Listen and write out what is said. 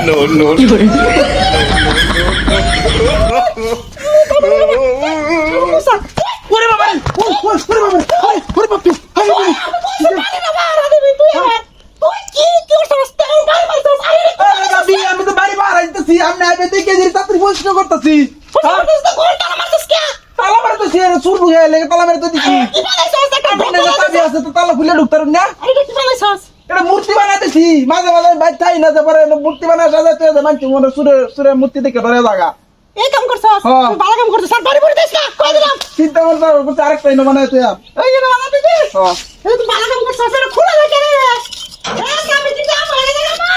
No, no. ওরে বাবা ওরে বাবা ওরে বাবা আমি তো বাড়ি বার আইতেছি আমি আইবে দেখে যে তাড়াতাড়ি প্রশ্ন করতেছি তালা মারতেছি সুর বুঝে লেগে তালা মারতে দিছি চাবি আছে তো তালা খুলে ঢুকতে পারুন না এটা মূর্তি বানাইতেছি মাঝে মাঝে বাইর থাই না যে পরে মূর্তি বানায় সাজাতে মানছি মনে সুরে সুরে মূর্তি দেখে ধরে জায়গা এই কাম করছস হ্যাঁ। তুই ভালো কাম করছস আর বাড়ি পড়ে দিস না কই দিলাম চিন্তা করতে আরেকটা ইনো বানাই তুই এই যে বাবা দিদি হ্যাঁ এই তুই ভালো কাম করছস এটা খোলা লাগে রে এই আমি দিতে আমার লাগে না